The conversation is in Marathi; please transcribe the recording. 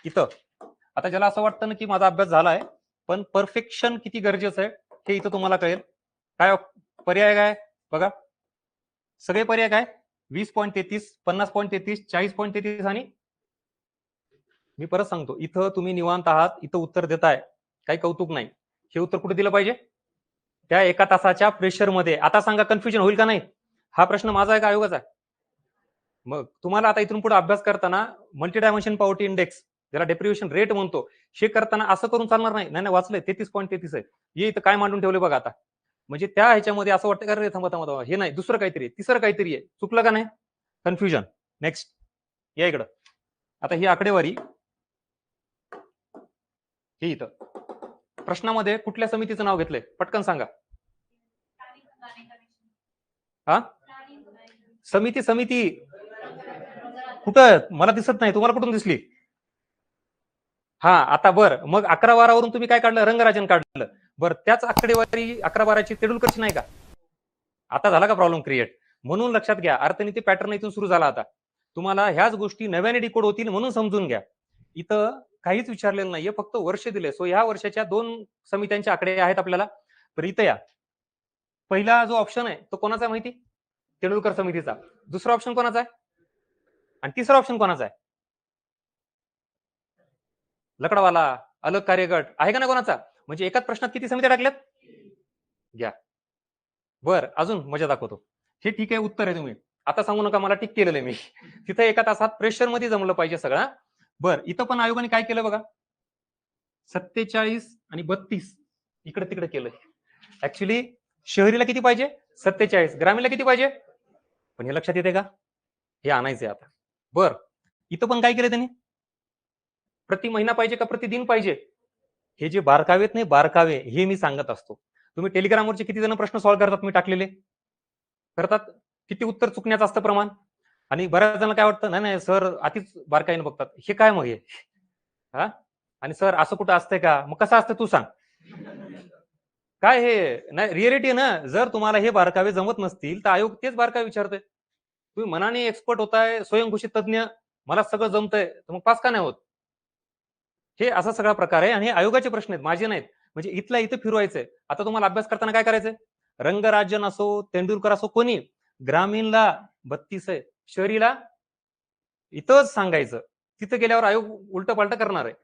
इथं आता ज्याला असं वाटतं ना की माझा अभ्यास झाला आहे, पण परफेक्शन किती गरजेचं आहे हे इथं तुम्हाला कळेल. काय पर्याय काय बघा, सगळे पर्याय काय 20.33, 50.33, 40.33 आणि मी परत सांगतो, इथं तुम्ही निवांत आहात, इथं उत्तर देताय, काही कौतुक नाही. हे उत्तर कुठे दिलं पाहिजे? त्या एका तासाच्या प्रेशरमध्ये. आता सांगा कन्फ्युजन होईल का नाही? हा प्रश्न माझा आहे का आयोगाचा आहे? मग तुम्हाला आता इथून पुढे अभ्यास करताना मल्टी डायमेन्शन पॉवर्टी इंडेक्स, ज्याला डेप्रिव्हेशन रेट म्हणतो, हे करताना असं करून चालणार नाही. नाही वाचलंय 33.33 आहे. हे इथं काय मांडून ठेवले बघा आता. म्हणजे त्या ह्याच्यामध्ये असं वाटतं का रे थांबा थांबा हे नाही, दुसरं काहीतरी आहे, तिसरं काहीतरी आहे. चुकलं का नाही? कन्फ्युजन. नेक्स्ट या इकडं. आता ही आकडेवारी हे इथं प्रश्नामध्ये कुठल्या समितीचं नाव घेतलंय पटकन सांगा. हा समिती समिती कुठं मला दिसत नाही, तुम्हाला कुठून दिसली? हा आता बर मग 11-12 तुम्ही काय काढलं? रंगराजन काढलं. बरं त्याच आकडेवारी 11-12ची तेंडुलकरची नाही का? आता झाला का प्रॉब्लेम क्रिएट? म्हणून लक्षात घ्या, अर्थनीती पॅटर्न इथून सुरू झाला. आता तुम्हाला ह्याच गोष्टी नव्याने डिकोड होतील म्हणून समजून घ्या. इथं काहीच विचारलेलं नाहीये, फक्त वर्ष दिले. सो ह्या वर्षाच्या 2 समित्यांचे आकडे आहेत आपल्याला. तर इथं या, पहिला जो ऑप्शन आहे तो कोणाचा आहे माहिती? तेंडुलकर समितीचा. दुसरा ऑप्शन कोणाचा आहे आणि तिसरा ऑप्शन कोणाचा आहे? लकडवाला, अलग कार्यगट आहे का नाही कोणाचा? म्हणजे एकाच प्रश्नात किती समित्या टाकल्यात? घ्या. बर अजून मजा दाखवतो. हे ठीक आहे, उत्तर आहे. तुम्ही आता सांगू नका मला टिक केलेलं आहे मी. तिथं एका तासात प्रेशर मध्ये जमलं पाहिजे सगळं. बर इथं पण आयोगाने काय केलं बघा, 47 आणि 32 इकडे तिकडे केलंय. ऍक्च्युली शहरीला किती पाहिजे? 47. ग्रामीणला किती पाहिजे? पण हे लक्षात येते का? हे आणायचंय आता. बर इथं पण काय केलं त्यांनी? प्रति महिना पाहिजे का प्रतिदिन पाहिजे? हे जे बारकावेत नाही बारकावे हे मी सांगत असतो. तुम्ही टेलिग्रामवरचे किती जण प्रश्न सॉल्व्ह करतात मी टाकलेले? करतात. किती उत्तर चुकण्याचं असतं प्रमाण? आणि बऱ्याच जण काय वाटतं, नाही नाही सर अतिच बारकाईने बघतात. हे काय मग हे? हा आणि सर असं कुठं असतंय का? मग कसं असतं तू सांग. काय हे नाही रिअलिटी ना. जर तुम्हाला हे बारकावे जमत नसतील तर आयोग तेच बारकावे विचारतोय. तुम्ही मनाने एक्सपर्ट होताय, स्वयंघोषित तज्ञ, मला सगळं जमतंय, तर मग पास का नाही होत? हे असा सगळा प्रकार आहे आणि आयोगाचे प्रश्न आहेत, माझे नाहीत. म्हणजे इथला इथं फिरवायचंय. आता तुम्हाला अभ्यास करताना काय करायचंय? रंगराजन असो, तेंडुलकर असो, कोणी ग्रामीणला 32 आहे, शहरीला इथंच सांगायचं. तिथं गेल्यावर आयोग उलट पालट करणार आहे.